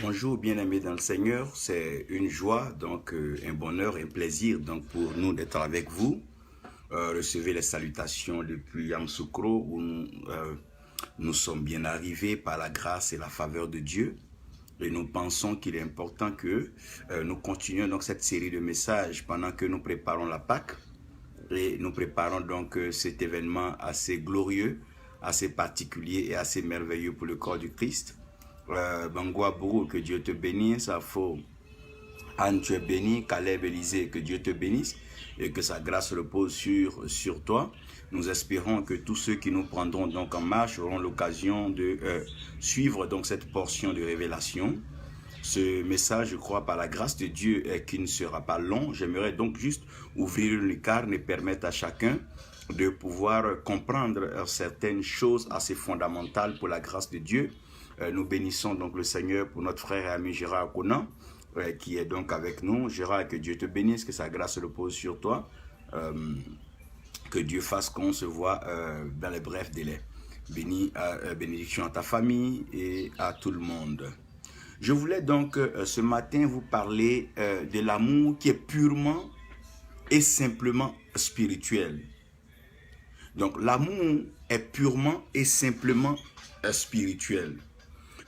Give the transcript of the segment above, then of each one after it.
Bonjour bien-aimés dans le Seigneur, c'est une joie, un bonheur et un plaisir pour nous d'être avec vous. Recevez les salutations depuis Yamoussoukro où nous sommes bien arrivés par la grâce et la faveur de Dieu. Et nous pensons qu'il est important que nous continuions donc cette série de messages pendant que nous préparons la Pâque. Et nous préparons cet événement assez glorieux, assez particulier et assez merveilleux pour le corps du Christ. Bangwa Bourou, que Dieu te bénisse. Safo, Anne, tu es béni. Caleb, Élisée, que Dieu te bénisse et que sa grâce repose sur toi. Nous espérons que tous ceux qui nous prendront donc en marche auront l'occasion de suivre donc cette portion de révélation. Ce message, je crois, par la grâce de Dieu, qui ne sera pas long. J'aimerais donc juste ouvrir une lucarne et permettre à chacun de pouvoir comprendre certaines choses assez fondamentales pour la grâce de Dieu. Nous bénissons donc le Seigneur pour notre frère et ami Gérard Conan, qui est donc avec nous. Gérard, que Dieu te bénisse, que sa grâce repose sur toi, que Dieu fasse qu'on se voit dans les brefs délais. Bénédiction à ta famille et à tout le monde. Je voulais donc ce matin vous parler de l'amour qui est purement et simplement spirituel. Donc l'amour est purement et simplement spirituel.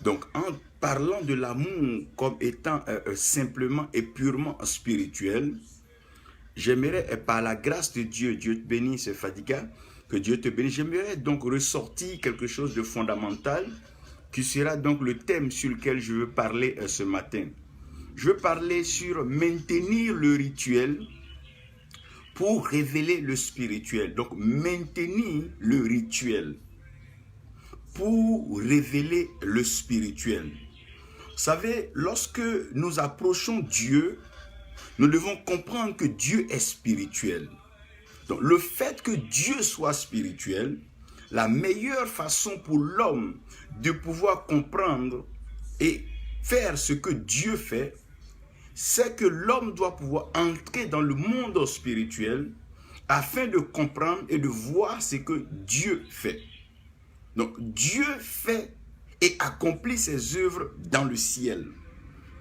Donc en parlant de l'amour comme étant simplement et purement spirituel, j'aimerais par la grâce de Dieu, Dieu te bénisse Fadiga, que Dieu te bénisse, j'aimerais donc ressortir quelque chose de fondamental qui sera donc le thème sur lequel je veux parler ce matin. Je veux parler sur maintenir le rituel pour révéler le spirituel. Donc, maintenir le rituel pour révéler le spirituel. Vous savez, lorsque nous approchons Dieu, nous devons comprendre que Dieu est spirituel. Donc, le fait que Dieu soit spirituel, la meilleure façon pour l'homme de pouvoir comprendre et faire ce que Dieu fait, c'est que l'homme doit pouvoir entrer dans le monde spirituel afin de comprendre et de voir ce que Dieu fait. Donc Dieu fait et accomplit ses œuvres dans le ciel.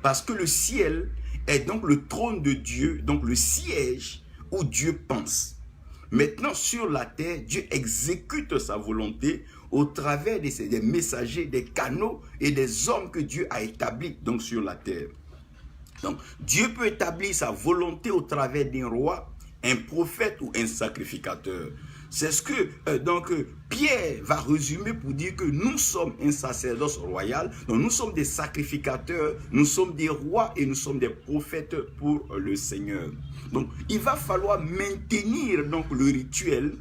Parce que le ciel est donc le trône de Dieu, donc le siège où Dieu pense. Maintenant, sur la terre, Dieu exécute sa volonté au travers des messagers, des canaux et des hommes que Dieu a établis donc sur la terre. Donc, Dieu peut établir sa volonté au travers d'un roi, un prophète ou un sacrificateur. C'est ce que Pierre va résumer pour dire que nous sommes un sacerdoce royal, donc nous sommes des sacrificateurs, nous sommes des rois et nous sommes des prophètes pour le Seigneur. Donc il va falloir maintenir donc le rituel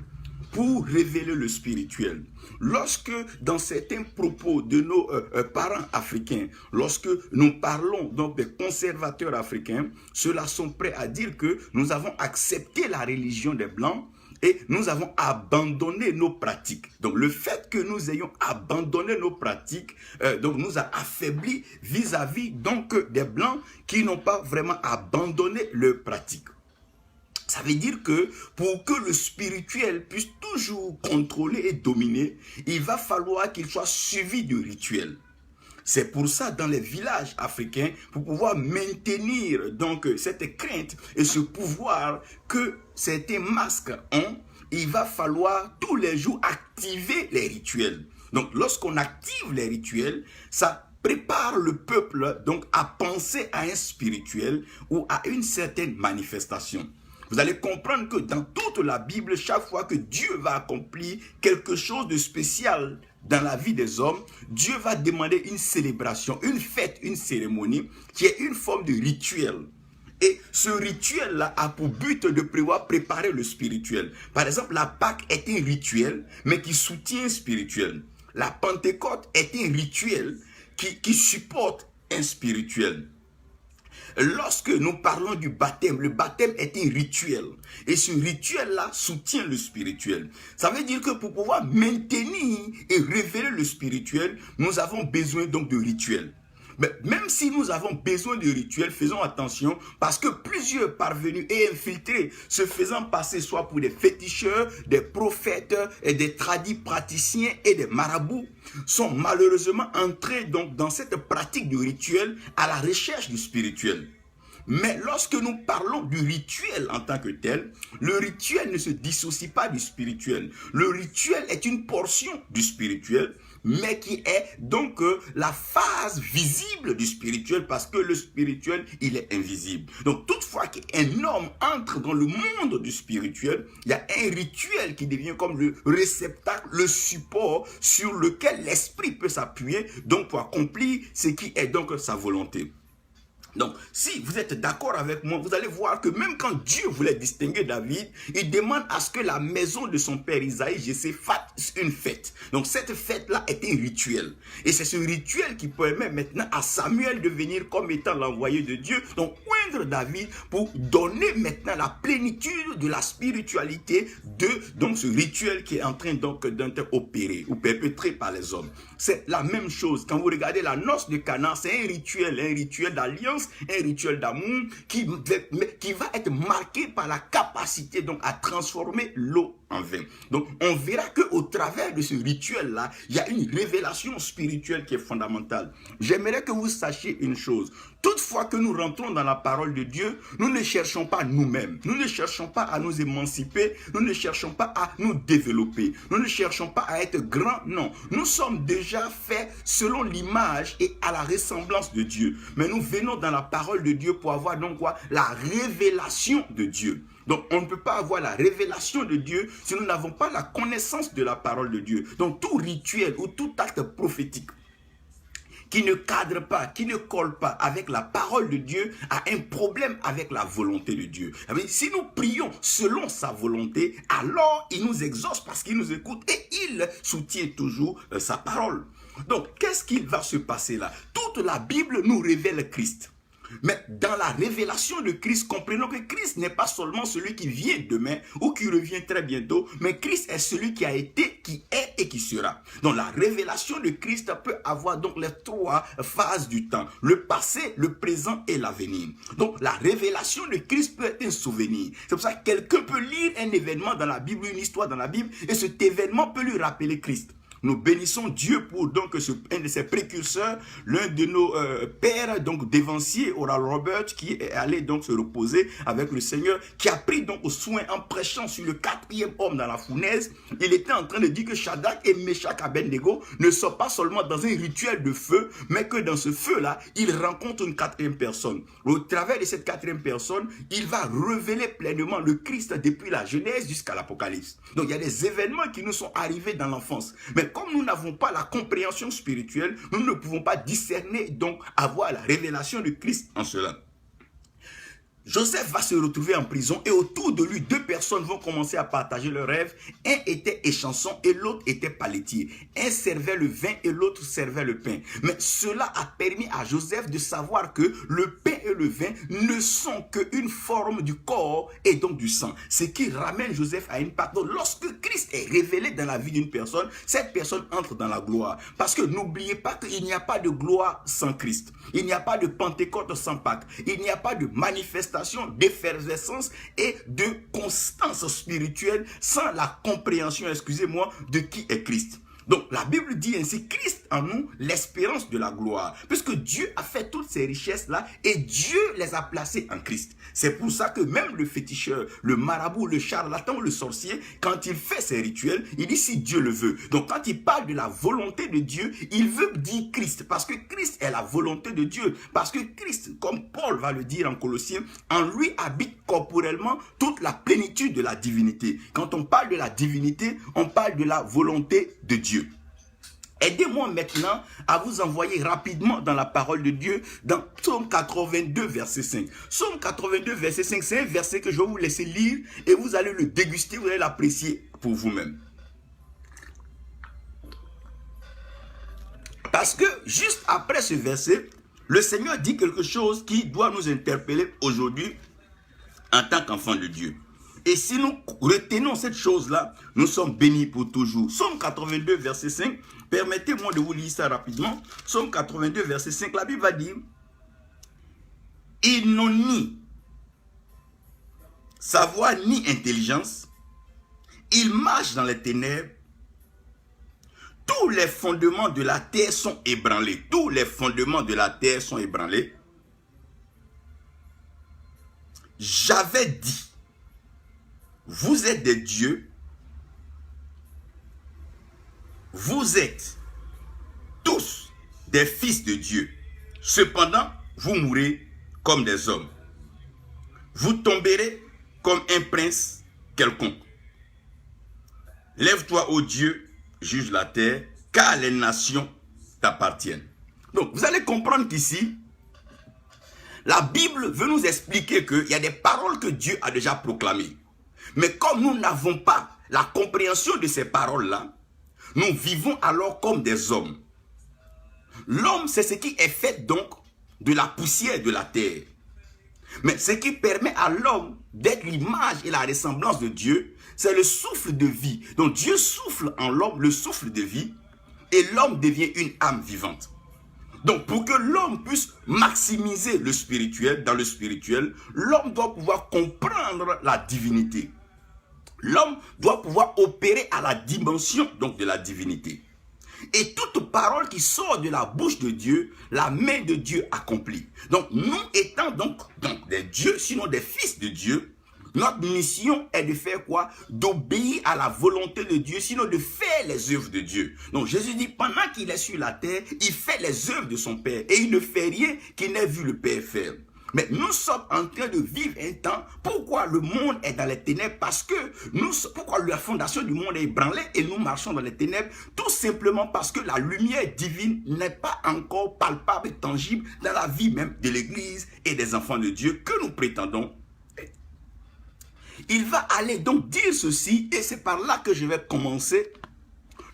pour révéler le spirituel. Lorsque dans certains propos de nos parents africains, lorsque nous parlons donc des conservateurs africains, ceux-là sont prêts à dire que nous avons accepté la religion des Blancs et nous avons abandonné nos pratiques. Donc le fait que nous ayons abandonné nos pratiques donc nous a affaiblis vis-à-vis donc des Blancs qui n'ont pas vraiment abandonné leurs pratiques. Ça veut dire que pour que le spirituel puisse toujours contrôler et dominer, il va falloir qu'il soit suivi de rituels. C'est pour ça, dans les villages africains, pour pouvoir maintenir donc cette crainte et ce pouvoir que certains masques ont, il va falloir tous les jours activer les rituels. Donc, lorsqu'on active les rituels, ça prépare le peuple donc à penser à un spirituel ou à une certaine manifestation. Vous allez comprendre que dans toute la Bible, chaque fois que Dieu va accomplir quelque chose de spécial dans la vie des hommes, Dieu va demander une célébration, une fête, une cérémonie qui est une forme de rituel. Et ce rituel-là a pour but de prévoir préparer le spirituel. Par exemple, la Pâque est un rituel, mais qui soutient un spirituel. La Pentecôte est un rituel qui supporte un spirituel. Lorsque nous parlons du baptême, le baptême est un rituel. Et ce rituel-là soutient le spirituel. Ça veut dire que pour pouvoir maintenir et révéler le spirituel, nous avons besoin donc de rituels. Mais même si nous avons besoin de rituels, faisons attention parce que plusieurs parvenus et infiltrés se faisant passer soit pour des féticheurs, des prophètes et des tradis praticiens et des marabouts sont malheureusement entrés donc dans cette pratique du rituel à la recherche du spirituel. Mais lorsque nous parlons du rituel en tant que tel, le rituel ne se dissocie pas du spirituel. Le rituel est une portion du spirituel, mais qui est donc la phase visible du spirituel parce que le spirituel, il est invisible. Donc toutefois qu'un homme entre dans le monde du spirituel, il y a un rituel qui devient comme le réceptacle, le support sur lequel l'esprit peut s'appuyer donc pour accomplir ce qui est donc sa volonté. Donc, si vous êtes d'accord avec moi, vous allez voir que même quand Dieu voulait distinguer David, il demande à ce que la maison de son père Isaïe, Jessé, fasse une fête. Donc, cette fête-là est un rituel. Et c'est ce rituel qui permet maintenant à Samuel de venir comme étant l'envoyé de Dieu, donc oindre David pour donner maintenant la plénitude de la spiritualité de donc ce rituel qui est en train donc d'être opéré ou perpétré par les hommes. C'est la même chose. Quand vous regardez la noce de Cana, c'est un rituel d'alliance, un rituel d'amour qui va être marqué par la capacité donc à transformer l'eau en vin. Donc on verra qu'au travers de ce rituel-là, il y a une révélation spirituelle qui est fondamentale. J'aimerais que vous sachiez une chose. Toutefois que nous rentrons dans la parole de Dieu, nous ne cherchons pas nous-mêmes. Nous ne cherchons pas à nous émanciper. Nous ne cherchons pas à nous développer. Nous ne cherchons pas à être grands. Non, nous sommes déjà faits selon l'image et à la ressemblance de Dieu. Mais nous venons dans la parole de Dieu pour avoir donc quoi? La révélation de Dieu. Donc, on ne peut pas avoir la révélation de Dieu si nous n'avons pas la connaissance de la parole de Dieu. Donc, tout rituel ou tout acte prophétique qui ne cadre pas, qui ne colle pas avec la parole de Dieu, a un problème avec la volonté de Dieu. Si nous prions selon sa volonté, alors il nous exauce parce qu'il nous écoute et il soutient toujours sa parole. Donc, qu'est-ce qu'il va se passer là? Toute la Bible nous révèle Christ. Mais dans la révélation de Christ, comprenons que Christ n'est pas seulement celui qui vient demain ou qui revient très bientôt, mais Christ est celui qui a été, qui est et qui sera. Donc la révélation de Christ peut avoir donc les trois phases du temps, le passé, le présent et l'avenir. Donc la révélation de Christ peut être un souvenir. C'est pour ça que quelqu'un peut lire un événement dans la Bible, une histoire dans la Bible, et cet événement peut lui rappeler Christ. Nous bénissons Dieu pour donc un de ses précurseurs, l'un de nos pères, donc dévanciers, Oral Robert, qui est allé donc se reposer avec le Seigneur, qui a pris donc au soin en prêchant sur le quatrième homme dans la fournaise. Il était en train de dire que Shadrach et Meshach Abednego ne sont pas seulement dans un rituel de feu, mais que dans ce feu-là, il rencontre une quatrième personne. Au travers de cette quatrième personne, il va révéler pleinement le Christ depuis la Genèse jusqu'à l'Apocalypse. Donc il y a des événements qui nous sont arrivés dans l'enfance. Mais comme nous n'avons pas la compréhension spirituelle, nous ne pouvons pas discerner, donc avoir la révélation de Christ en cela. Joseph va se retrouver en prison et autour de lui, deux personnes vont commencer à partager leurs rêves. Un était échanson et l'autre était palettier. Un servait le vin et l'autre servait le pain. Mais cela a permis à Joseph de savoir que le pain et le vin ne sont qu'une forme du corps et donc du sang. Ce qui ramène Joseph à une part. Donc lorsque Christ est révélé dans la vie d'une personne, cette personne entre dans la gloire. Parce que n'oubliez pas qu'il n'y a pas de gloire sans Christ. Il n'y a pas de Pentecôte sans Pâques. Il n'y a pas de manifestation, d'effervescence et de constance spirituelle sans la compréhension, excusez-moi, de qui est Christ. Donc la Bible dit ainsi, Christ en nous, l'espérance de la gloire. Puisque Dieu a fait toutes ces richesses-là et Dieu les a placées en Christ. C'est pour ça que même le féticheur, le marabout, le charlatan, le sorcier, quand il fait ses rituels, il dit si Dieu le veut. Donc quand il parle de la volonté de Dieu, il veut dire Christ. Parce que Christ est la volonté de Dieu. Parce que Christ, comme Paul va le dire en Colossiens, en lui habite corporellement toute la plénitude de la divinité. Quand on parle de la divinité, on parle de la volonté de Dieu. Aidez-moi maintenant à vous envoyer rapidement dans la parole de Dieu dans Psaume 82, verset 5. Psaume 82, verset 5, c'est un verset que je vais vous laisser lire et vous allez le déguster, vous allez l'apprécier pour vous-même. Parce que juste après ce verset, le Seigneur dit quelque chose qui doit nous interpeller aujourd'hui en tant qu'enfants de Dieu. Et si nous retenons cette chose-là, nous sommes bénis pour toujours. Psaume 82, verset 5, Permettez-moi de vous lire ça rapidement. Psaume 82, verset 5, la Bible va dire, ils n'ont ni savoir ni intelligence, ils marchent dans les ténèbres, tous les fondements de la terre sont ébranlés. Tous les fondements de la terre sont ébranlés. J'avais dit, vous êtes des dieux, vous êtes tous des fils de Dieu. Cependant, vous mourrez comme des hommes. Vous tomberez comme un prince quelconque. Lève-toi, ô Dieu, juge la terre, car les nations t'appartiennent. Donc, vous allez comprendre qu'ici, la Bible veut nous expliquer qu'il y a des paroles que Dieu a déjà proclamées. Mais comme nous n'avons pas la compréhension de ces paroles-là, nous vivons alors comme des hommes. L'homme, c'est ce qui est fait donc de la poussière de la terre. Mais ce qui permet à l'homme d'être l'image et la ressemblance de Dieu, c'est le souffle de vie. Donc Dieu souffle en l'homme le souffle de vie et l'homme devient une âme vivante. Donc pour que l'homme puisse maximiser le spirituel, dans le spirituel, l'homme doit pouvoir comprendre la divinité. L'homme doit pouvoir opérer à la dimension donc de la divinité. Et toute parole qui sort de la bouche de Dieu, la main de Dieu accomplit. Donc nous étant donc des dieux, sinon des fils de Dieu, notre mission est de faire quoi? D'obéir à la volonté de Dieu, sinon de faire les œuvres de Dieu. Donc Jésus dit, pendant qu'il est sur la terre, il fait les œuvres de son Père. Et il ne fait rien qu'il n'ait vu le Père faire. Mais nous sommes en train de vivre un temps. Pourquoi le monde est dans les ténèbres? Parce que pourquoi la fondation du monde est ébranlée et nous marchons dans les ténèbres? Tout simplement parce que la lumière divine n'est pas encore palpable et tangible dans la vie même de l'Église et des enfants de Dieu que nous prétendons. Il va aller donc dire ceci, et c'est par là que je vais commencer.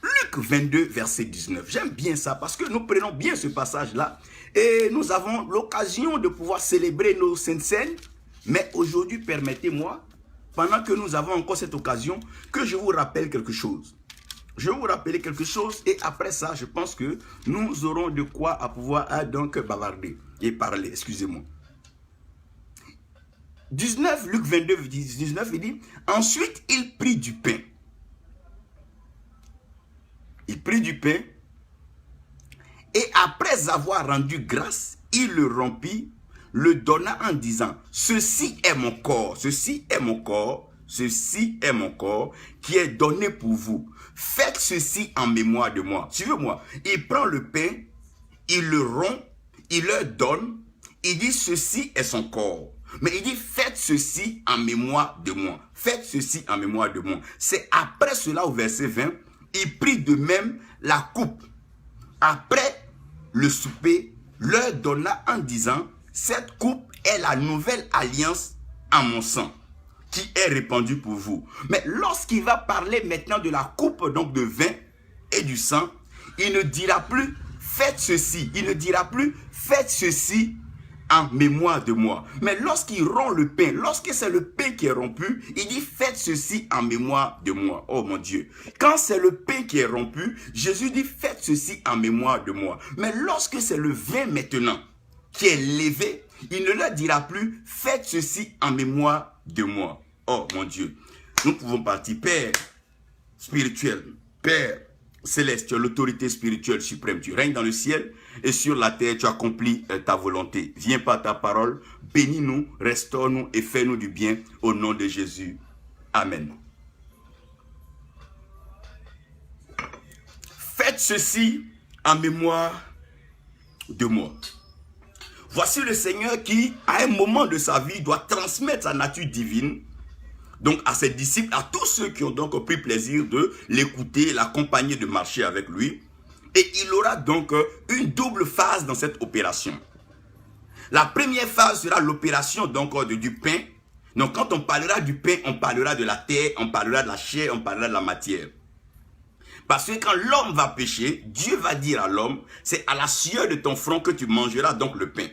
Luc 22, verset 19. J'aime bien ça parce que nous prenons bien ce passage-là et nous avons l'occasion de pouvoir célébrer nos saintes scènes. Mais aujourd'hui, permettez-moi, pendant que nous avons encore cette occasion, que je vous rappelle quelque chose. Je vais vous rappeler quelque chose et après ça, je pense que nous aurons de quoi à pouvoir donc bavarder et parler. Excusez-moi. 19, Luc 22, 19, il dit, ensuite il prit du pain. Il prit du pain et après avoir rendu grâce, il le rompit, le donna en disant, ceci est mon corps, ceci est mon corps, ceci est mon corps qui est donné pour vous. Faites ceci en mémoire de moi. Suivez-moi. Il prend le pain, il le rompt, il leur donne, il dit ceci est son corps. Mais il dit faites ceci en mémoire de moi. Faites ceci en mémoire de moi. C'est après cela au verset 20, il prit de même la coupe. Après le souper, leur donna en disant, cette coupe est la nouvelle alliance en mon sang, qui est répandue pour vous. Mais lorsqu'il va parler maintenant de la coupe donc de vin et du sang, il ne dira plus faites ceci. Il ne dira plus faites ceci en mémoire de moi. Mais lorsqu'il rompt le pain, lorsque c'est le pain qui est rompu, il dit faites ceci en mémoire de moi. Oh mon Dieu. Quand c'est le pain qui est rompu, Jésus dit faites ceci en mémoire de moi. Mais lorsque c'est le vin maintenant qui est levé, il ne leur dira plus faites ceci en mémoire de moi. Oh mon Dieu. Nous pouvons partir. Père spirituel, Père céleste, tu as l'autorité spirituelle suprême. Tu règnes dans le ciel et sur la terre, tu accomplis ta volonté. Viens par ta parole, bénis-nous, restaure-nous et fais-nous du bien au nom de Jésus. Amen. Faites ceci en mémoire de moi. Voici le Seigneur qui, à un moment de sa vie, doit transmettre sa nature divine donc à ses disciples, à tous ceux qui ont donc pris plaisir de l'écouter, l'accompagner, de marcher avec lui. Et il aura donc une double phase dans cette opération. La première phase sera l'opération donc du pain. Donc quand on parlera du pain, on parlera de la terre, on parlera de la chair, on parlera de la matière. Parce que quand l'homme va pécher, Dieu va dire à l'homme, c'est à la sueur de ton front que tu mangeras donc le pain.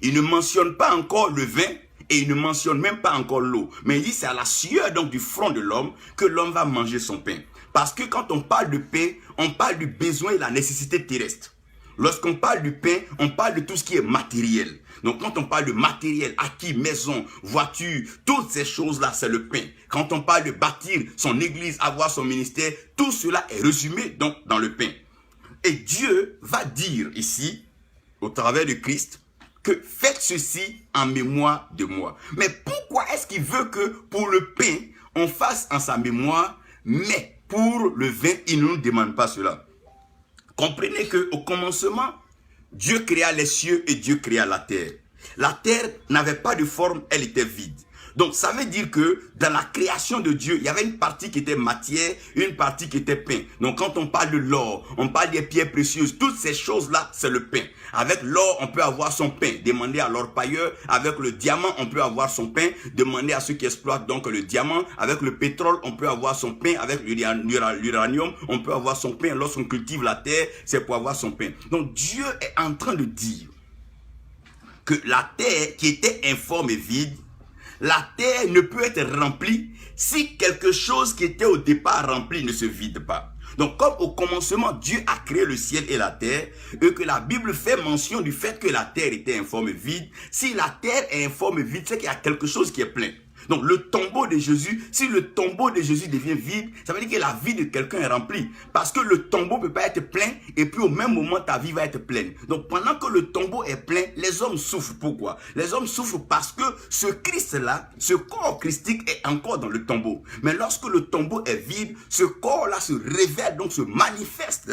Il ne mentionne pas encore le vin, et il ne mentionne même pas encore l'eau. Mais il dit c'est à la sueur donc du front de l'homme que l'homme va manger son pain. Parce que quand on parle de pain, on parle du besoin et la nécessité terrestre. Lorsqu'on parle du pain, on parle de tout ce qui est matériel. Donc quand on parle de matériel, acquis, maison, voiture, toutes ces choses-là, c'est le pain. Quand on parle de bâtir son église, avoir son ministère, tout cela est résumé donc dans le pain. Et Dieu va dire ici, au travers de Christ, que faites ceci en mémoire de moi. Mais pourquoi est-ce qu'il veut que pour le pain, on fasse en sa mémoire, mais pour le vin, il ne nous demande pas cela? Comprenez qu'au commencement, Dieu créa les cieux et Dieu créa la terre. La terre n'avait pas de forme, elle était vide. Donc ça veut dire que dans la création de Dieu, il y avait une partie qui était matière, une partie qui était pain. Donc quand on parle de l'or, on parle des pierres précieuses, toutes ces choses-là, c'est le pain. Avec l'or, on peut avoir son pain, demander à l'orpailleur. Avec le diamant, on peut avoir son pain, demander à ceux qui exploitent donc le diamant. Avec le pétrole, on peut avoir son pain. Avec l'uranium, on peut avoir son pain. Lorsqu'on cultive la terre, c'est pour avoir son pain. Donc Dieu est en train de dire que la terre qui était informe et vide, la terre ne peut être remplie si quelque chose qui était au départ rempli ne se vide pas. Donc comme au commencement, Dieu a créé le ciel et la terre, et que la Bible fait mention du fait que la terre était informe et vide, si la terre est informe et vide, c'est qu'il y a quelque chose qui est plein. Donc le tombeau de Jésus, si le tombeau de Jésus devient vide, ça veut dire que la vie de quelqu'un est remplie. Parce que le tombeau ne peut pas être plein et puis au même moment ta vie va être pleine. Donc pendant que le tombeau est plein, les hommes souffrent. Pourquoi? Les hommes souffrent parce que ce Christ-là, ce corps christique est encore dans le tombeau. Mais lorsque le tombeau est vide, ce corps-là se révèle, donc se manifeste,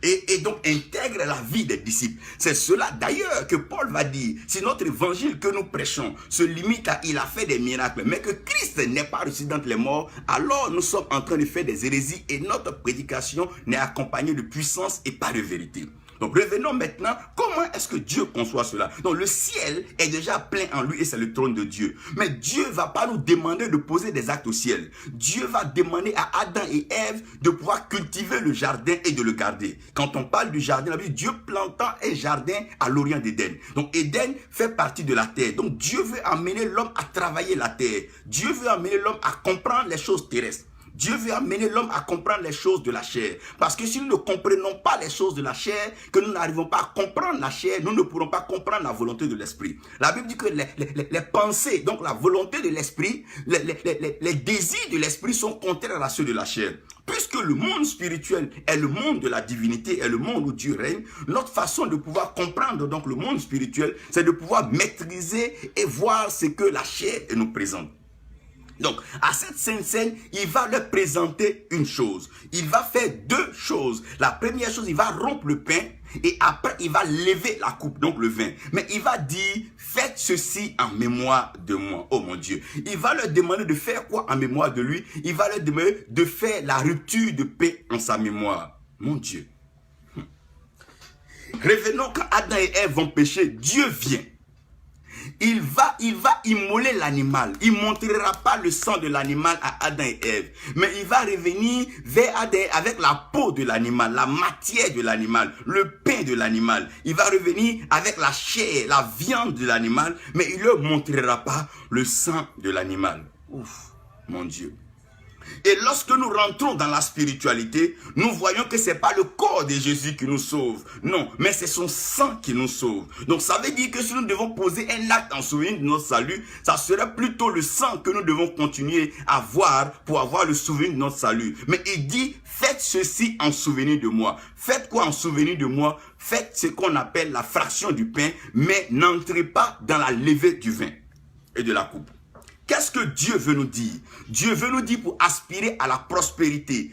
et donc intègre la vie des disciples. C'est cela d'ailleurs que Paul va dire. Si notre évangile que nous prêchons se limite à il a fait des miracles, mais que Christ n'est pas ressuscité d'entre les morts, alors nous sommes en train de faire des hérésies et notre prédication n'est accompagnée de puissance et pas de vérité. Donc revenons maintenant, comment est-ce que Dieu conçoit cela? Donc le ciel est déjà plein en lui et c'est le trône de Dieu. Mais Dieu ne va pas nous demander de poser des actes au ciel. Dieu va demander à Adam et Ève de pouvoir cultiver le jardin et de le garder. Quand on parle du jardin, la Bible dit Dieu plantant un jardin à l'orient d'Éden. Donc Éden fait partie de la terre. Donc Dieu veut amener l'homme à travailler la terre. Dieu veut amener l'homme à comprendre les choses terrestres. Dieu veut amener l'homme à comprendre les choses de la chair. Parce que si nous ne comprenons pas les choses de la chair, que nous n'arrivons pas à comprendre la chair, nous ne pourrons pas comprendre la volonté de l'esprit. La Bible dit que les pensées, donc la volonté de l'esprit, les désirs de l'esprit sont contraires à ceux de la chair. Puisque le monde spirituel est le monde de la divinité, est le monde où Dieu règne, notre façon de pouvoir comprendre donc le monde spirituel, c'est de pouvoir maîtriser et voir ce que la chair nous présente. Donc, à cette Sainte Seine, il va leur présenter une chose. Il va faire deux choses. La première chose, il va rompre le pain et après, il va lever la coupe, donc le vin. Mais il va dire, faites ceci en mémoire de moi. Oh mon Dieu. Il va leur demander de faire quoi en mémoire de lui? Il va leur demander de faire la rupture de paix en sa mémoire. Mon Dieu. Revenons quand Adam et Ève vont pécher, Dieu vient. Il va immoler l'animal. Il ne montrera pas le sang de l'animal à Adam et Ève. Mais il va revenir vers Adam avec la peau de l'animal, la matière de l'animal, le pain de l'animal. Il va revenir avec la chair, la viande de l'animal. Mais il ne leur montrera pas le sang de l'animal. Ouf, mon Dieu. Et lorsque nous rentrons dans la spiritualité, nous voyons que ce n'est pas le corps de Jésus qui nous sauve. Non, mais c'est son sang qui nous sauve. Donc ça veut dire que si nous devons poser un acte en souvenir de notre salut, ça serait plutôt le sang que nous devons continuer à voir pour avoir le souvenir de notre salut. Mais il dit, faites ceci en souvenir de moi. Faites quoi en souvenir de moi? Faites ce qu'on appelle la fraction du pain, mais n'entrez pas dans la levée du vin et de la coupe. Qu'est-ce que Dieu veut nous dire? Dieu veut nous dire pour aspirer à la prospérité,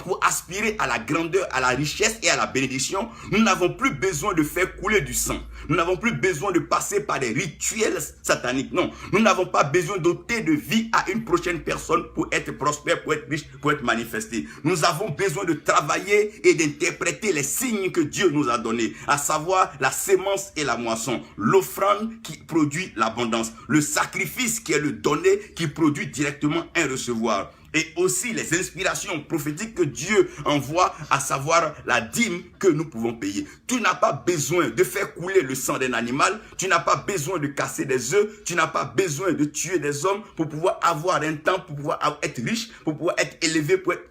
pour aspirer à la grandeur, à la richesse et à la bénédiction, nous n'avons plus besoin de faire couler du sang. Nous n'avons plus besoin de passer par des rituels sataniques. Non, nous n'avons pas besoin d'ôter de vie à une prochaine personne pour être prospère, pour être riche, pour être manifesté. Nous avons besoin de travailler et d'interpréter les signes que Dieu nous a donnés, à savoir la sémence et la moisson, l'offrande qui produit l'abondance, le sacrifice qui est le don qui produit directement un recevoir. Et aussi les inspirations prophétiques que Dieu envoie, à savoir la dîme que nous pouvons payer. Tu n'as pas besoin de faire couler le sang d'un animal, tu n'as pas besoin de casser des œufs, tu n'as pas besoin de tuer des hommes pour pouvoir avoir un temps, pour pouvoir être riche, pour pouvoir être élevé, pour être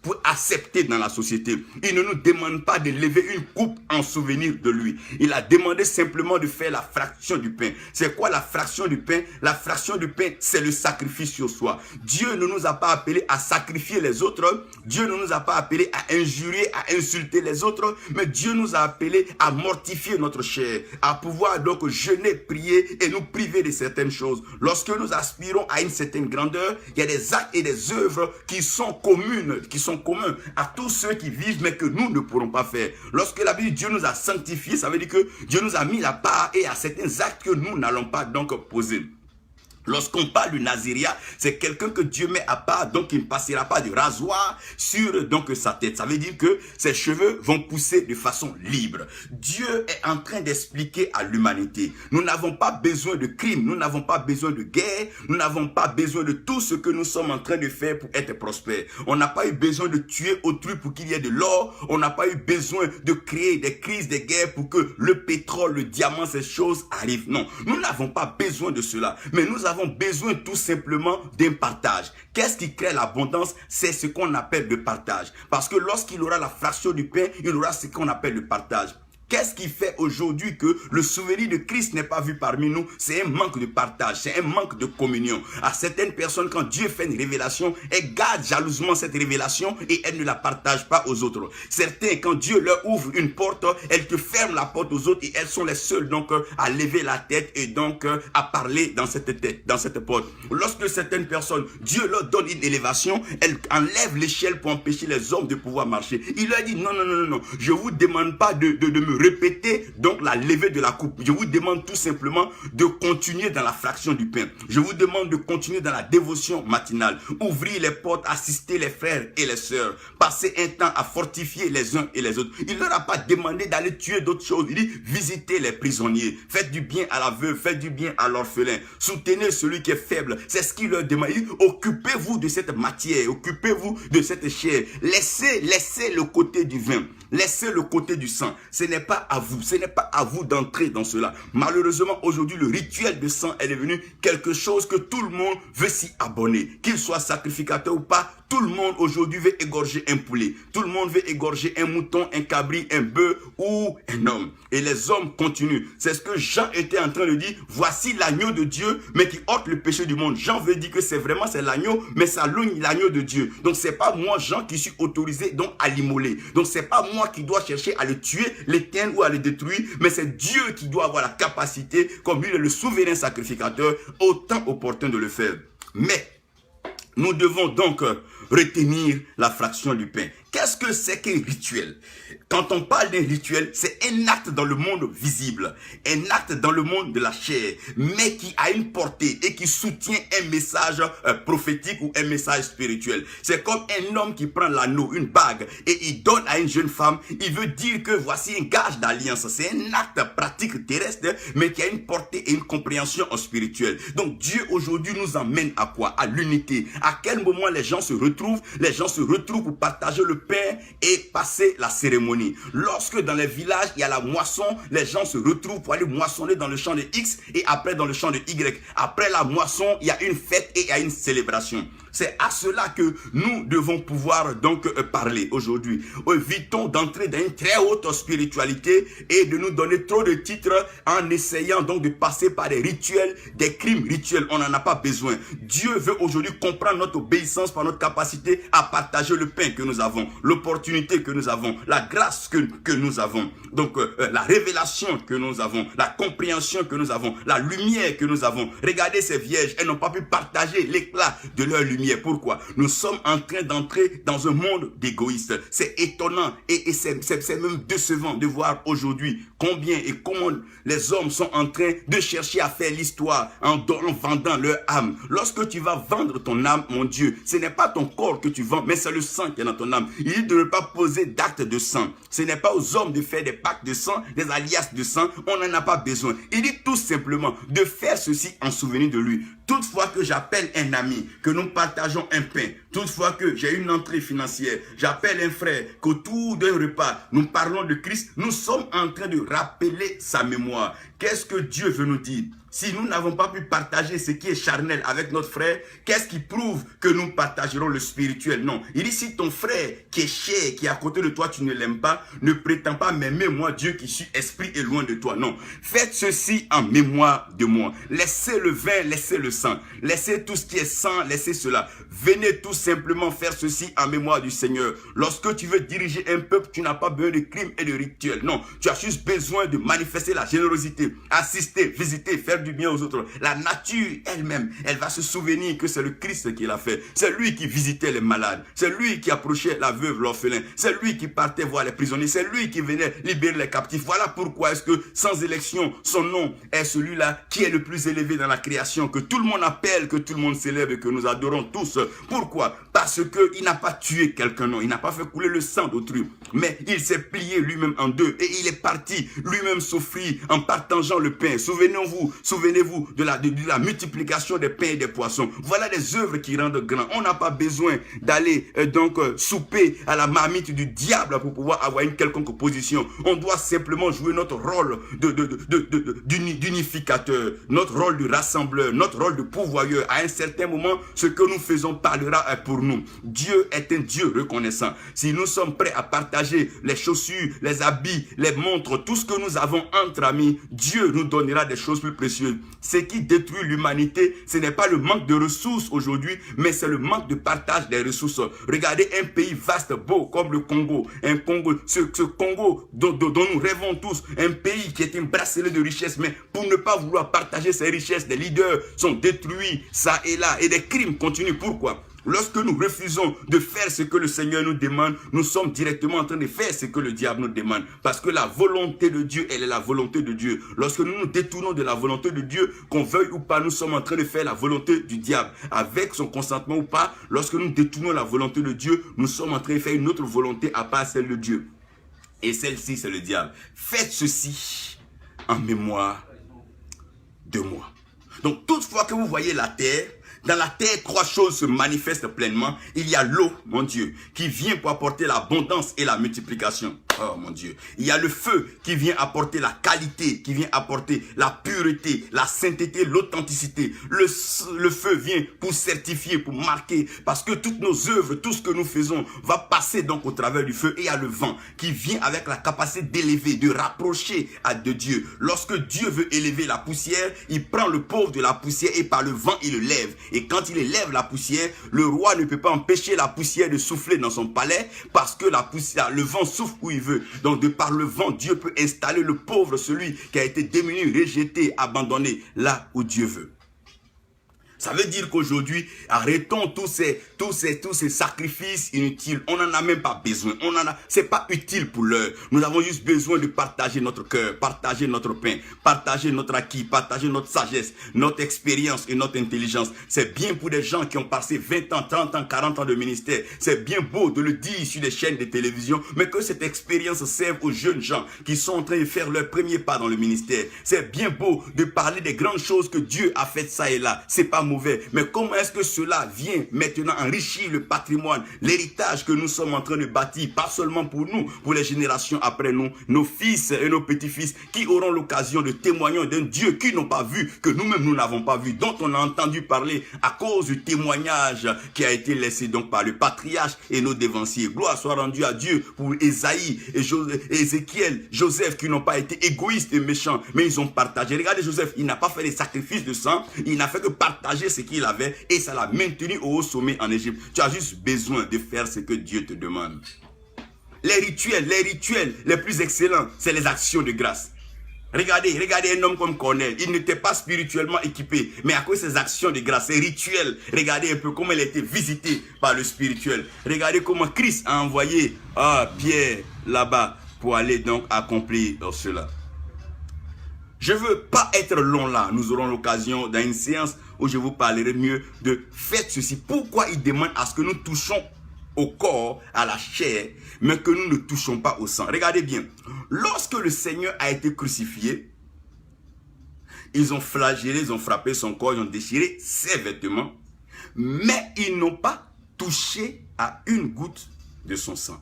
pour accepter dans la société. Il ne nous demande pas de lever une coupe en souvenir de lui. Il a demandé simplement de faire la fraction du pain. C'est quoi la fraction du pain? La fraction du pain, c'est le sacrifice sur soi. Dieu ne nous a pas appelés à sacrifier les autres. Dieu ne nous a pas appelés à injurier, à insulter les autres. Mais Dieu nous a appelés à mortifier notre chair, à pouvoir donc jeûner, prier et nous priver de certaines choses. Lorsque nous aspirons à une certaine grandeur, il y a des actes et des œuvres qui sont communs à tous ceux qui vivent, mais que nous ne pourrons pas faire. Lorsque la Bible dit Dieu nous a sanctifiés, ça veut dire que Dieu nous a mis la part et à certains actes que nous n'allons pas donc poser. Lorsqu'on parle du Naziria, c'est quelqu'un que Dieu met à part, donc il ne passera pas de rasoir sur donc sa tête. Ça veut dire que ses cheveux vont pousser de façon libre. Dieu est en train d'expliquer à l'humanité. Nous n'avons pas besoin de crimes, nous n'avons pas besoin de guerre, nous n'avons pas besoin de tout ce que nous sommes en train de faire pour être prospères. On n'a pas eu besoin de tuer autrui pour qu'il y ait de l'or. On n'a pas eu besoin de créer des crises, des guerres pour que le pétrole, le diamant, ces choses arrivent. Non, nous n'avons pas besoin de cela. Mais nous avons besoin tout simplement d'un partage. Qu'est-ce qui crée l'abondance? C'est ce qu'on appelle le partage. Parce que lorsqu'il aura la fraction du pain, il aura ce qu'on appelle le partage. Qu'est-ce qui fait aujourd'hui que le souvenir de Christ n'est pas vu parmi nous? C'est un manque de partage, c'est un manque de communion. À certaines personnes, quand Dieu fait une révélation, elles gardent jalousement cette révélation et elles ne la partagent pas aux autres. Certains, quand Dieu leur ouvre une porte, elles te ferment la porte aux autres et elles sont les seules donc à lever la tête et donc à parler dans cette tête, dans cette porte. Lorsque certaines personnes, Dieu leur donne une élévation, elles enlèvent l'échelle pour empêcher les hommes de pouvoir marcher. Il leur dit non, non, non, non, je vous demande pas de me répéter donc la levée de la coupe. Je vous demande tout simplement de continuer dans la fraction du pain. Je vous demande de continuer dans la dévotion matinale. Ouvrir les portes, assister les frères et les sœurs. Passer un temps à fortifier les uns et les autres. Il ne leur a pas demandé d'aller tuer d'autres choses. Il dit visitez les prisonniers. Faites du bien à la veuve. Faites du bien à l'orphelin. Soutenez celui qui est faible. C'est ce qu'il leur demande. Il dit occupez-vous de cette matière. Occupez-vous de cette chair. Laissez le côté du vin. Laissez le côté du sang. Ce n'est pas à vous. Ce n'est pas à vous d'entrer dans cela. Malheureusement, aujourd'hui, le rituel de sang est devenu quelque chose que tout le monde veut s'y abonner. Qu'il soit sacrificateur ou pas, tout le monde aujourd'hui veut égorger un poulet. Tout le monde veut égorger un mouton, un cabri, un bœuf ou un homme. Et les hommes continuent. C'est ce que Jean était en train de dire. Voici l'agneau de Dieu, mais qui ôte le péché du monde. Jean veut dire que c'est l'agneau, mais ça logne l'agneau de Dieu. Donc c'est pas moi, Jean, qui suis autorisé donc à l'immoler. Donc c'est pas moi qui dois chercher à le tuer, l'éteindre ou à le détruire, mais c'est Dieu qui doit avoir la capacité, comme lui est le souverain sacrificateur, au temps opportun de le faire. Mais nous devons donc retenir la fraction du pain. Qu'est-ce que c'est qu'un rituel? Quand on parle d'un rituel, c'est un acte dans le monde visible, un acte dans le monde de la chair, mais qui a une portée et qui soutient un message prophétique ou un message spirituel. C'est comme un homme qui prend l'anneau, une bague, et il donne à une jeune femme. Il veut dire que voici un gage d'alliance. C'est un acte pratique terrestre, mais qui a une portée et une compréhension spirituelle. Donc Dieu aujourd'hui nous emmène à quoi? À l'unité. À quel moment les gens se retrouvent? Les gens se retrouvent pour partager le pain et passer la cérémonie. Lorsque dans les villages, il y a la moisson, les gens se retrouvent pour aller moissonner dans le champ de X et après dans le champ de Y. Après la moisson, il y a une fête et il y a une célébration. C'est à cela que nous devons pouvoir donc parler aujourd'hui. Évitons d'entrer dans une très haute spiritualité et de nous donner trop de titres en essayant donc de passer par des rituels, des crimes rituels. On n'en a pas besoin. Dieu veut aujourd'hui comprendre notre obéissance par notre capacité à partager le pain que nous avons, l'opportunité que nous avons, la grâce que nous avons. Donc la révélation que nous avons, la compréhension que nous avons, la lumière que nous avons. Regardez ces vierges, elles n'ont pas pu partager l'éclat de leur lumière. Pourquoi? Nous sommes en train d'entrer dans un monde d'égoïstes. C'est étonnant et c'est même décevant de voir aujourd'hui combien et comment les hommes sont en train de chercher à faire l'histoire en vendant leur âme. Lorsque tu vas vendre ton âme, mon Dieu, ce n'est pas ton corps que tu vends, mais c'est le sang qui est dans ton âme. Il dit de ne pas poser d'actes de sang. Ce n'est pas aux hommes de faire des pactes de sang, des alliances de sang. On n'en a pas besoin. Il dit tout simplement de faire ceci en souvenir de lui. Toutefois que j'appelle un ami, que nous partageons un pain, toutefois que j'ai une entrée financière, j'appelle un frère, qu'autour d'un repas, nous parlons de Christ, nous sommes en train de rappeler sa mémoire. Qu'est-ce que Dieu veut nous dire? Si nous n'avons pas pu partager ce qui est charnel avec notre frère, qu'est-ce qui prouve que nous partagerons le spirituel? Non. Il dit, si ton frère qui est cher, qui est à côté de toi, tu ne l'aimes pas, ne prétends pas m'aimer, moi, Dieu qui suis esprit est loin de toi. Non. Faites ceci en mémoire de moi. Laissez le vin, laissez le sang. Laissez tout ce qui est sang, laissez cela. Venez tout simplement faire ceci en mémoire du Seigneur. Lorsque tu veux diriger un peuple, tu n'as pas besoin de crimes et de rituels. Non. Tu as juste besoin de manifester la générosité, assister, visiter, faire du bien aux autres. La nature elle-même, elle va se souvenir que c'est le Christ qui l'a fait. C'est lui qui visitait les malades. C'est lui qui approchait la veuve, l'orphelin. C'est lui qui partait voir les prisonniers. C'est lui qui venait libérer les captifs. Voilà pourquoi est-ce que sans élection, son nom est celui-là qui est le plus élevé dans la création, que tout le monde appelle, que tout le monde célèbre et que nous adorons tous. Pourquoi? Parce qu'il n'a pas tué quelqu'un, non. Il n'a pas fait couler le sang d'autrui. Mais il s'est plié lui-même en deux et il est parti lui-même souffrir en partageant le pain. Souvenez-vous de la multiplication des pains et des poissons. Voilà des œuvres qui rendent grand. On n'a pas besoin d'aller souper à la marmite du diable pour pouvoir avoir une quelconque position. On doit simplement jouer notre rôle d'unificateur, notre rôle de rassembleur, notre rôle de pourvoyeur. À un certain moment, ce que nous faisons parlera pour nous. Dieu est un Dieu reconnaissant. Si nous sommes prêts à partager les chaussures, les habits, les montres, tout ce que nous avons entre amis, Dieu nous donnera des choses plus précieuses. Ce qui détruit l'humanité, ce n'est pas le manque de ressources aujourd'hui, mais c'est le manque de partage des ressources. Regardez un pays vaste, beau, comme le Congo. Ce Congo dont nous rêvons tous, un pays qui est un bracelet de richesses, mais pour ne pas vouloir partager ces richesses, des leaders sont détruits, ça et là, et des crimes continuent. Pourquoi? Lorsque nous refusons de faire ce que le Seigneur nous demande, nous sommes directement en train de faire ce que le diable nous demande. Parce que la volonté de Dieu, elle est la volonté de Dieu. Lorsque nous nous détournons de la volonté de Dieu, qu'on veuille ou pas, nous sommes en train de faire la volonté du diable. Avec son consentement ou pas, lorsque nous détournons la volonté de Dieu, nous sommes en train de faire une autre volonté à part celle de Dieu. Et celle-ci, c'est le diable. Faites ceci en mémoire de moi. Donc, toutefois que vous voyez la terre, dans la terre, trois choses se manifestent pleinement. Il y a l'eau, mon Dieu, qui vient pour apporter l'abondance et la multiplication. Oh, mon Dieu. Il y a le feu qui vient apporter la qualité, qui vient apporter la pureté, la sainteté, l'authenticité. Le feu vient pour certifier, pour marquer, parce que toutes nos œuvres, tout ce que nous faisons va passer donc au travers du feu. Et il y a le vent qui vient avec la capacité d'élever, de rapprocher de Dieu. Lorsque Dieu veut élever la poussière, il prend le pauvre de la poussière et par le vent, il le lève. Et quand il élève la poussière, le roi ne peut pas empêcher la poussière de souffler dans son palais parce que la poussière, le vent souffle où il veut. Donc de par le vent, Dieu peut installer le pauvre, celui qui a été démuni, rejeté, abandonné, là où Dieu veut. Ça veut dire qu'aujourd'hui, arrêtons tous ces sacrifices inutiles. On n'en a même pas besoin. C'est pas utile pour l'heure. Nous avons juste besoin de partager notre cœur, partager notre pain, partager notre acquis, partager notre sagesse, notre expérience et notre intelligence. C'est bien pour des gens qui ont passé 20 ans, 30 ans, 40 ans de ministère. C'est bien beau de le dire sur des chaînes de télévision, mais que cette expérience serve aux jeunes gens qui sont en train de faire leur premier pas dans le ministère. C'est bien beau de parler des grandes choses que Dieu a faites ça et là. C'est pas mauvais, mais comment est-ce que cela vient maintenant enrichir le patrimoine, l'héritage que nous sommes en train de bâtir, pas seulement pour nous, pour les générations après nous, nos fils et nos petits-fils qui auront l'occasion de témoigner d'un Dieu qu'ils n'ont pas vu, que nous-mêmes nous n'avons pas vu, dont on a entendu parler à cause du témoignage qui a été laissé donc par le patriarche et nos dévanciers. Gloire soit rendue à Dieu pour Ésaïe et Ézéchiel, Joseph qui n'ont pas été égoïstes et méchants, mais ils ont partagé. Regardez Joseph, il n'a pas fait des sacrifices de sang, il n'a fait que partager ce qu'il avait et ça l'a maintenu au haut sommet en Égypte. Tu as juste besoin de faire ce que Dieu te demande. Les rituels les plus excellents, c'est les actions de grâce. Regardez un homme comme Corneille, il n'était pas spirituellement équipé, mais à cause de ses actions de grâce, ses rituels, regardez un peu comment il a été visité par le spirituel. Regardez comment Christ a envoyé Pierre là-bas pour aller donc accomplir cela. Je ne veux pas être long là. Nous aurons l'occasion dans une séance où je vous parlerai mieux de faites ceci. Pourquoi il demande à ce que nous touchons au corps, à la chair, mais que nous ne touchons pas au sang. Regardez bien. Lorsque le Seigneur a été crucifié, ils ont flagellé, ils ont frappé son corps, ils ont déchiré ses vêtements, mais ils n'ont pas touché à une goutte de son sang.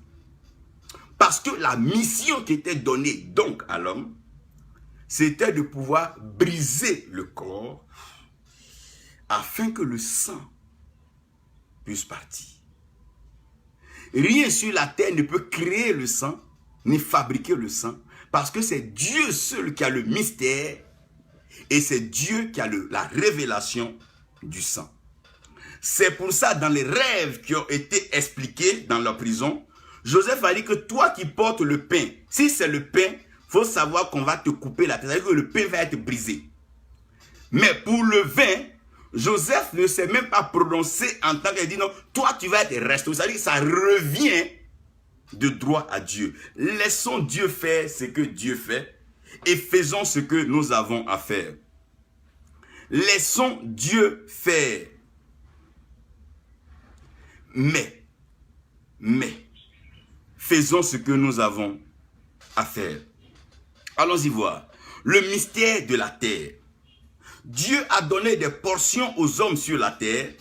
Parce que la mission qui était donnée donc à l'homme, c'était de pouvoir briser le corps afin que le sang puisse partir. Rien sur la terre ne peut créer le sang, ni fabriquer le sang, parce que c'est Dieu seul qui a le mystère et c'est Dieu qui a la révélation du sang. C'est pour ça, dans les rêves qui ont été expliqués dans la prison, Joseph a dit que toi qui portes le pain, si c'est le pain, il faut savoir qu'on va te couper la tête, c'est-à-dire que le pain va être brisé. Mais pour le vin, Joseph ne s'est même pas prononcé en tant qu'il dit non, toi tu vas être resté. C'est-à-dire que ça revient de droit à Dieu. Laissons Dieu faire ce que Dieu fait et faisons ce que nous avons à faire. Laissons Dieu faire. Mais, faisons ce que nous avons à faire. Allons-y voir. Le mystère de la terre. Dieu a donné des portions aux hommes sur la terre,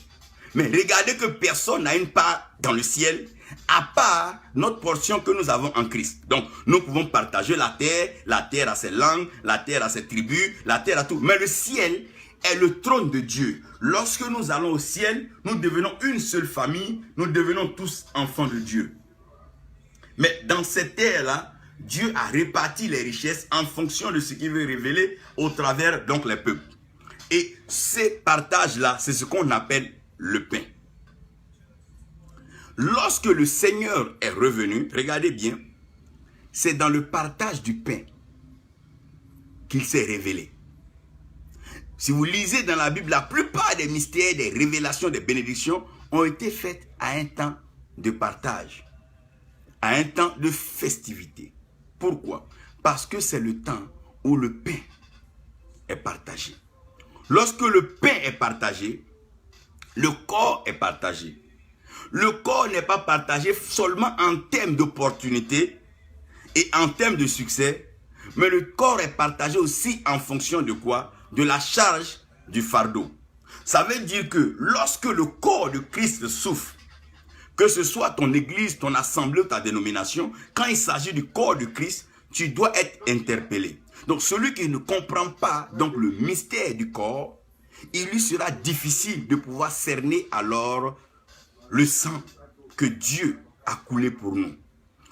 mais regardez que personne n'a une part dans le ciel, à part notre portion que nous avons en Christ. Donc, nous pouvons partager la terre a ses langues, la terre a ses tribus, la terre a tout. Mais le ciel est le trône de Dieu. Lorsque nous allons au ciel, nous devenons une seule famille, nous devenons tous enfants de Dieu. Mais dans cette terre-là, Dieu a réparti les richesses en fonction de ce qu'il veut révéler au travers donc les peuples. Et ces partages-là, c'est ce qu'on appelle le pain. Lorsque le Seigneur est revenu, regardez bien, c'est dans le partage du pain qu'il s'est révélé. Si vous lisez dans la Bible, la plupart des mystères, des révélations, des bénédictions ont été faites à un temps de partage, à un temps de festivité. Pourquoi? Parce que c'est le temps où le pain est partagé. Lorsque le pain est partagé, le corps est partagé. Le corps n'est pas partagé seulement en termes d'opportunité et en termes de succès, mais le corps est partagé aussi en fonction de quoi? De la charge du fardeau. Ça veut dire que lorsque le corps de Christ souffre, que ce soit ton église, ton assemblée ou ta dénomination, quand il s'agit du corps de Christ, tu dois être interpellé. Donc celui qui ne comprend pas donc le mystère du corps, il lui sera difficile de pouvoir cerner alors le sang que Dieu a coulé pour nous.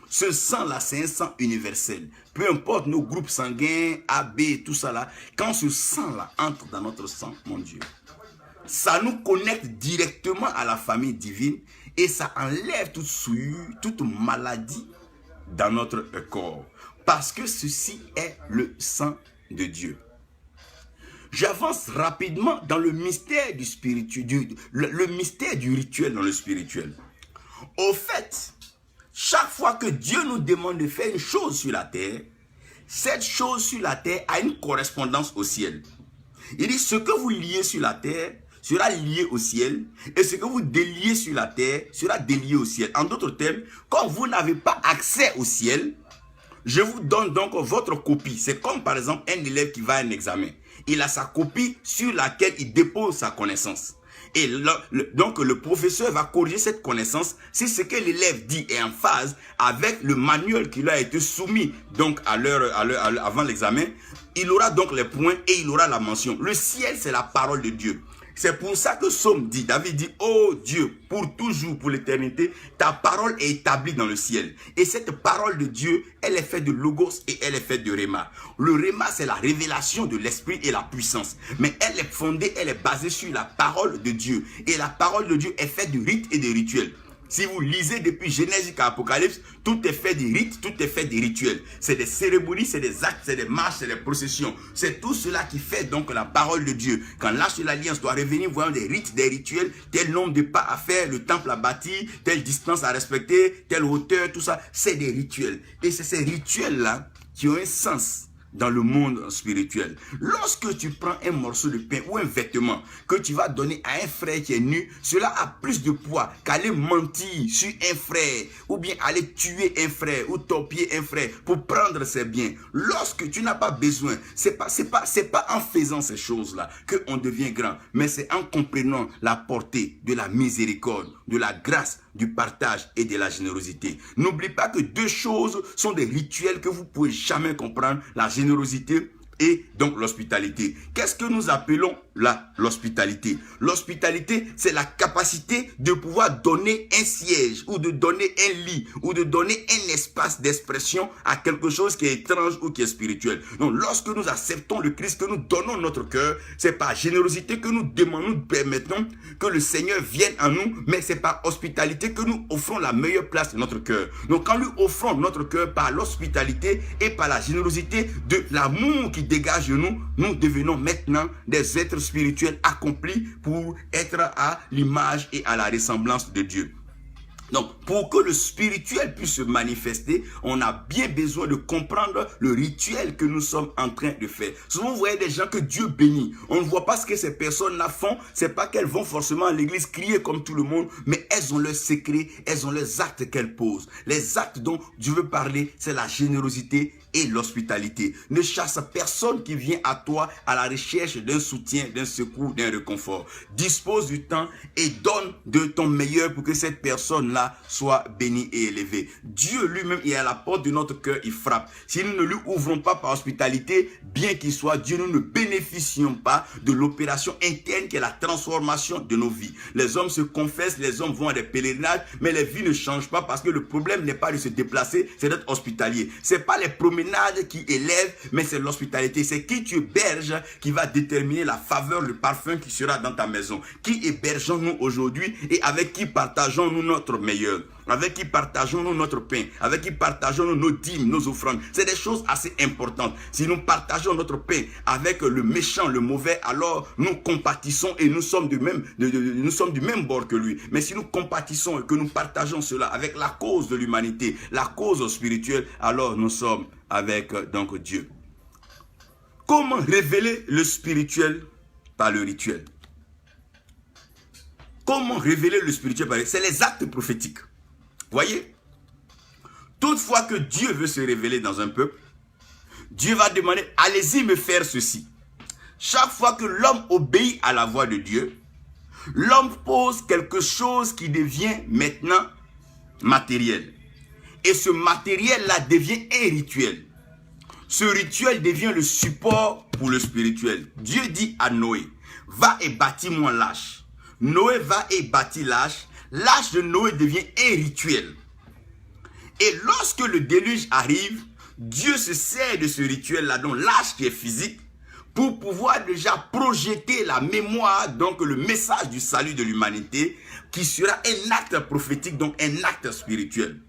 Ce sang-là, c'est un sang universel. Peu importe nos groupes sanguins, AB, tout ça là, quand ce sang-là entre dans notre sang, mon Dieu, ça nous connecte directement à la famille divine et ça enlève toute souillure, toute maladie dans notre corps. Parce que ceci est le sang de Dieu. J'avance rapidement dans le mystère du spirituel, le mystère du rituel dans le spirituel. Au fait, chaque fois que Dieu nous demande de faire une chose sur la terre, cette chose sur la terre a une correspondance au ciel. Il dit, ce que vous liez sur la terre sera lié au ciel, et ce que vous déliez sur la terre sera délié au ciel. En d'autres termes, quand vous n'avez pas accès au ciel, je vous donne donc votre copie. C'est comme par exemple un élève qui va à un examen. Il a sa copie sur laquelle il dépose sa connaissance. Et donc le professeur va corriger cette connaissance si ce que l'élève dit est en phase avec le manuel qui lui a été soumis donc avant l'examen. Il aura donc les points et il aura la mention. Le ciel, c'est la parole de Dieu. C'est pour ça que Somme dit, David dit, oh Dieu, pour toujours, pour l'éternité, ta parole est établie dans le ciel. Et cette parole de Dieu, elle est faite de logos et elle est faite de réma. Le réma, c'est la révélation de l'esprit et la puissance. Mais elle est fondée, elle est basée sur la parole de Dieu. Et la parole de Dieu est faite de rites et de rituels. Si vous lisez depuis Genèse jusqu'à Apocalypse, tout est fait des rites, tout est fait des rituels. C'est des cérémonies, c'est des actes, c'est des marches, c'est des processions. C'est tout cela qui fait donc la parole de Dieu. Quand l'Arche de l'Alliance doit revenir, voyons des rites, des rituels, tel nombre de pas à faire, le temple à bâtir, telle distance à respecter, telle hauteur, tout ça, c'est des rituels. Et c'est ces rituels-là qui ont un sens dans le monde spirituel. Lorsque tu prends un morceau de pain ou un vêtement que tu vas donner à un frère qui est nu, cela a plus de poids qu'aller mentir sur un frère ou bien aller tuer un frère ou torpiller un frère pour prendre ses biens. Lorsque tu n'as pas besoin, c'est pas en faisant ces choses-là qu'on devient grand, mais c'est en comprenant la portée de la miséricorde, de la grâce, du partage et de la générosité. N'oublie pas que deux choses sont des rituels que vous ne pouvez jamais comprendre, la générosité et donc l'hospitalité. Qu'est-ce que nous appelons l'hospitalité? L'hospitalité, c'est la capacité de pouvoir donner un siège ou de donner un lit ou de donner un espace d'expression à quelque chose qui est étrange ou qui est spirituel. Donc lorsque nous acceptons le Christ, que nous donnons notre cœur, c'est par générosité que nous demandons, nous permettons que le Seigneur vienne à nous, mais c'est par hospitalité que nous offrons la meilleure place de notre cœur. Donc quand nous offrons notre cœur par l'hospitalité et par la générosité de l'amour qui dégage de nous, nous devenons maintenant des êtres spirituels accomplis pour être à l'image et à la ressemblance de Dieu. Donc, pour que le spirituel puisse se manifester, on a bien besoin de comprendre le rituel que nous sommes en train de faire. Souvent, vous voyez des gens que Dieu bénit. On ne voit pas ce que ces personnes-là font. C'est pas qu'elles vont forcément à l'église crier comme tout le monde, mais elles ont leurs secrets, elles ont les actes qu'elles posent. Les actes dont Dieu veut parler, c'est la générosité et l'hospitalité. Ne chasse personne qui vient à toi à la recherche d'un soutien, d'un secours, d'un réconfort. Dispose du temps et donne de ton meilleur pour que cette personne-là soit bénie et élevée. Dieu lui-même est à la porte de notre cœur, il frappe. Si nous ne lui ouvrons pas par hospitalité, bien qu'il soit Dieu, nous ne bénéficions pas de l'opération interne qui est la transformation de nos vies. Les hommes se confessent, les hommes vont à des pèlerinages, mais les vies ne changent pas parce que le problème n'est pas de se déplacer, c'est d'être hospitalier. C'est pas les promenades qui élève, mais c'est l'hospitalité. C'est qui tu héberges qui va déterminer la faveur, le parfum qui sera dans ta maison. Qui hébergeons-nous aujourd'hui et avec qui partageons-nous notre meilleur? Avec qui partageons-nous notre pain? Avec qui partageons-nous nos dîmes, nos offrandes? C'est des choses assez importantes. Si nous partageons notre pain avec le méchant, le mauvais, alors nous compatissons et nous sommes du même bord que lui. Mais si nous compatissons et que nous partageons cela avec la cause de l'humanité, la cause spirituelle, alors nous sommes avec donc Dieu. Comment révéler le spirituel par le rituel? Comment révéler le spirituel par le rituel? C'est les actes prophétiques. Voyez, toutefois que Dieu veut se révéler dans un peuple, Dieu va demander, allez-y me faire ceci. Chaque fois que l'homme obéit à la voix de Dieu, l'homme pose quelque chose qui devient maintenant matériel. Et ce matériel-là devient un rituel. Ce rituel devient le support pour le spirituel. Dieu dit à Noé, va et bâtis-moi l'arche. Noé va et bâtit l'arche. L'arche de Noé devient un rituel. Et lorsque le déluge arrive, Dieu se sert de ce rituel-là, donc l'arche qui est physique, pour pouvoir déjà projeter la mémoire, donc le message du salut de l'humanité, qui sera un acte prophétique, donc un acte spirituel.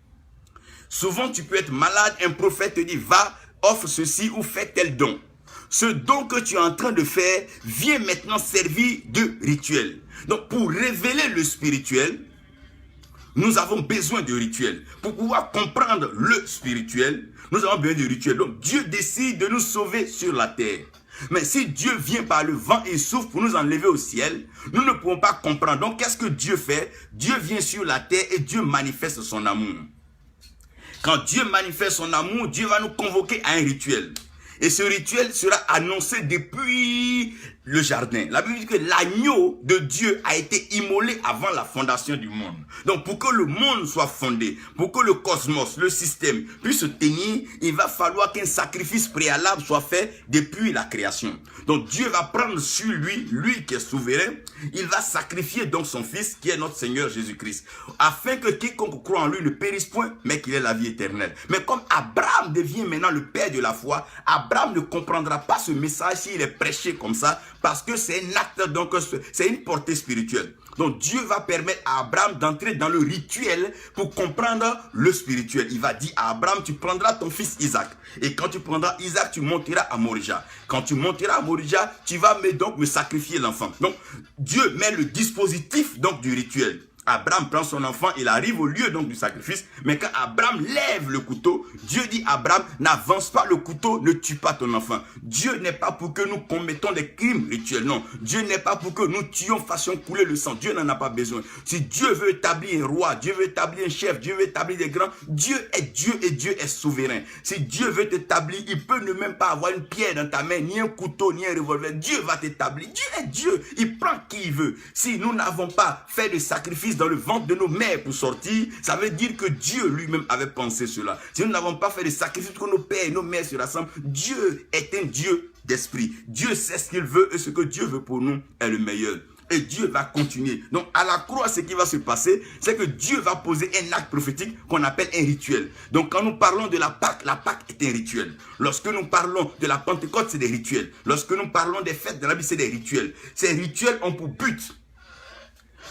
Souvent, tu peux être malade, un prophète te dit, va, offre ceci ou fais tel don. Ce don que tu es en train de faire vient maintenant servir de rituel. Donc, pour révéler le spirituel, nous avons besoin de rituel. Pour pouvoir comprendre le spirituel, nous avons besoin de rituel. Donc, Dieu décide de nous sauver sur la terre. Mais si Dieu vient par le vent et souffle pour nous enlever au ciel, nous ne pouvons pas comprendre. Donc, qu'est-ce que Dieu fait? Dieu vient sur la terre et Dieu manifeste son amour. Quand Dieu manifeste son amour, Dieu va nous convoquer à un rituel. Et ce rituel sera annoncé depuis le jardin. La Bible dit que l'agneau de Dieu a été immolé avant la fondation du monde. Donc pour que le monde soit fondé, pour que le cosmos, le système puisse se tenir, il va falloir qu'un sacrifice préalable soit fait depuis la création. Donc Dieu va prendre sur lui, lui qui est souverain, il va sacrifier donc son fils qui est notre Seigneur Jésus-Christ, afin que quiconque croit en lui ne périsse point, mais qu'il ait la vie éternelle. Mais comme Abraham devient maintenant le père de la foi, Abraham ne comprendra pas ce message s'il est prêché comme ça, parce que c'est un acte, donc c'est une portée spirituelle. Donc Dieu va permettre à Abraham d'entrer dans le rituel pour comprendre le spirituel. Il va dire à Abraham, tu prendras ton fils Isaac. Et quand tu prendras Isaac, tu monteras à Morija. Quand tu monteras à Morija, tu vas me sacrifier l'enfant. Donc Dieu met le dispositif donc du rituel. Abraham prend son enfant, il arrive au lieu donc du sacrifice, mais quand Abraham lève le couteau, Dieu dit à Abraham, n'avance pas le couteau, ne tue pas ton enfant. Dieu n'est pas pour que nous commettons des crimes rituels, non. Dieu n'est pas pour que nous tuions, fassions couler le sang. Dieu n'en a pas besoin. Si Dieu veut établir un roi, Dieu veut établir un chef, Dieu veut établir des grands, Dieu est Dieu et Dieu est souverain. Si Dieu veut t'établir, il peut ne même pas avoir une pierre dans ta main, ni un couteau, ni un revolver. Dieu va t'établir. Dieu est Dieu. Il prend qui il veut. Si nous n'avons pas fait de sacrifice dans le ventre de nos mères pour sortir, ça veut dire que Dieu lui-même avait pensé cela. Si nous n'avons pas fait de sacrifice pour que nos pères et nos mères se rassemblent, Dieu est un Dieu d'esprit. Dieu sait ce qu'il veut et ce que Dieu veut pour nous est le meilleur. Et Dieu va continuer. Donc à la croix, ce qui va se passer, c'est que Dieu va poser un acte prophétique qu'on appelle un rituel. Donc quand nous parlons de la Pâque est un rituel. Lorsque nous parlons de la Pentecôte, c'est des rituels. Lorsque nous parlons des fêtes de la Bible, c'est des rituels. Ces rituels ont pour but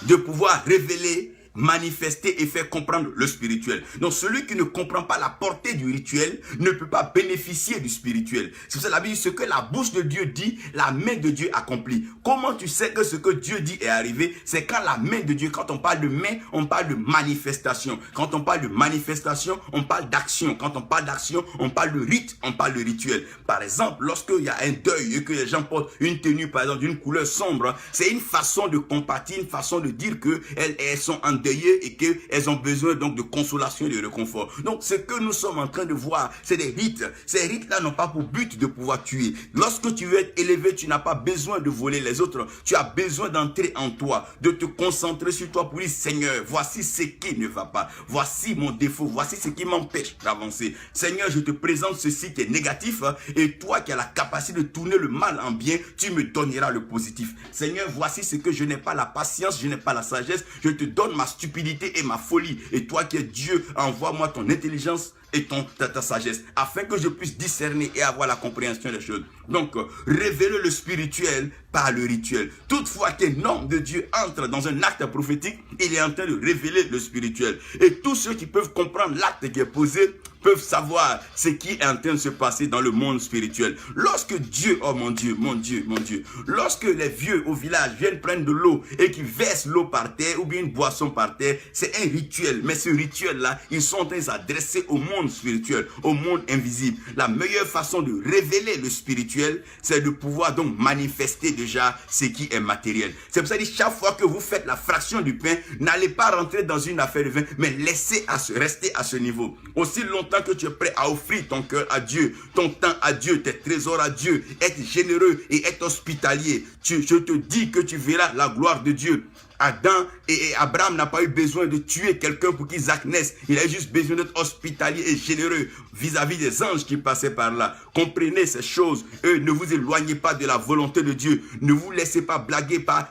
de pouvoir révéler, manifester et faire comprendre le spirituel. Donc celui qui ne comprend pas la portée du rituel ne peut pas bénéficier du spirituel. C'est pour ça que la Bible dit ce que la bouche de Dieu dit, la main de Dieu accomplit. Comment tu sais que ce que Dieu dit est arrivé? C'est quand la main de Dieu, quand on parle de main, on parle de manifestation. Quand on parle de manifestation, on parle d'action. Quand on parle d'action, on parle de rite, on parle de rituel. Par exemple, lorsqu'il y a un deuil et que les gens portent une tenue, par exemple, d'une couleur sombre, c'est une façon de compatir, une façon de dire qu'elles sont en et qu'elles ont besoin donc de consolation et de réconfort. Donc ce que nous sommes en train de voir, c'est des rites. Ces rites-là n'ont pas pour but de pouvoir tuer. Lorsque tu veux être élevé, tu n'as pas besoin de voler les autres. Tu as besoin d'entrer en toi, de te concentrer sur toi pour dire Seigneur, voici ce qui ne va pas. Voici mon défaut, voici ce qui m'empêche d'avancer. Seigneur, je te présente ceci qui est négatif et toi qui as la capacité de tourner le mal en bien, tu me donneras le positif. Seigneur, voici ce que je n'ai pas la patience, je n'ai pas la sagesse, je te donne ma stupidité et ma folie. Et toi qui es Dieu, envoie-moi ton intelligence et ta sagesse, afin que je puisse discerner et avoir la compréhension des choses. Donc, révéler le spirituel par le rituel. Toutefois qu'un homme de Dieu entre dans un acte prophétique, il est en train de révéler le spirituel. Et tous ceux qui peuvent comprendre l'acte qui est posé, peuvent savoir ce qui est en train de se passer dans le monde spirituel. Lorsque Dieu, oh mon Dieu, mon Dieu, mon Dieu, lorsque les vieux au village viennent prendre de l'eau et qui versent l'eau par terre ou bien une boisson par terre, c'est un rituel. Mais ce rituel-là, ils sont en train de s'adresser au monde spirituel, au monde invisible. La meilleure façon de révéler le spirituel, c'est de pouvoir donc manifester déjà ce qui est matériel. C'est pour ça que chaque fois que vous faites la fraction du pain, n'allez pas rentrer dans une affaire de vin, mais laissez rester à ce niveau. Aussi longtemps que tu es prêt à offrir ton cœur à Dieu, ton temps à Dieu, tes trésors à Dieu, être généreux et être hospitalier, je te dis que tu verras la gloire de Dieu. Adam et Abraham n'a pas eu besoin de tuer quelqu'un pour qu'Isaac naisse. Il a juste besoin d'être hospitalier et généreux vis-à-vis des anges qui passaient par là. Comprenez ces choses. Ne vous éloignez pas de la volonté de Dieu. Ne vous laissez pas blaguer par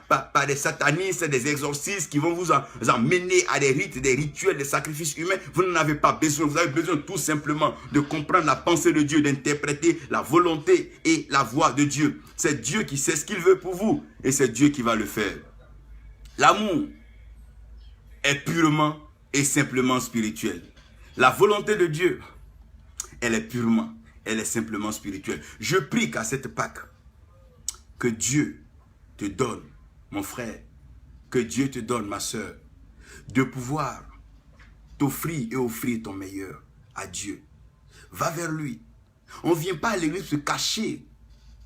des satanistes, des exorcistes qui vont vous emmener à des rites, des rituels, des sacrifices humains. Vous n'en avez pas besoin. Vous avez besoin tout simplement de comprendre la pensée de Dieu, d'interpréter la volonté et la voix de Dieu. C'est Dieu qui sait ce qu'il veut pour vous et c'est Dieu qui va le faire. L'amour est purement et simplement spirituel. La volonté de Dieu, elle est simplement spirituelle. Je prie qu'à cette Pâque, que Dieu te donne, mon frère, que Dieu te donne, ma soeur, de pouvoir t'offrir et offrir ton meilleur à Dieu. Va vers lui. On ne vient pas à l'église se cacher.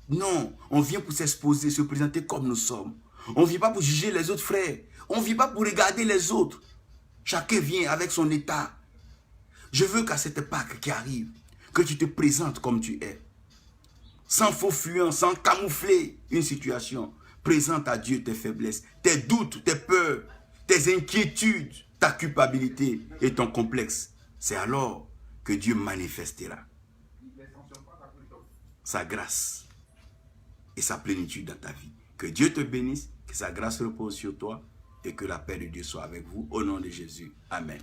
Non, on vient pour s'exposer, se présenter comme nous sommes. On ne vient pas pour juger les autres frères. On ne vient pas pour regarder les autres. Chacun vient avec son état. Je veux qu'à cette Pâque qui arrive, que tu te présentes comme tu es. Sans faux fuyant, sans camoufler une situation. Présente à Dieu tes faiblesses, tes doutes, tes peurs, tes inquiétudes, ta culpabilité et ton complexe. C'est alors que Dieu manifestera sa grâce et sa plénitude dans ta vie. Que Dieu te bénisse, que sa grâce repose sur toi et que la paix de Dieu soit avec vous. Au nom de Jésus. Amen.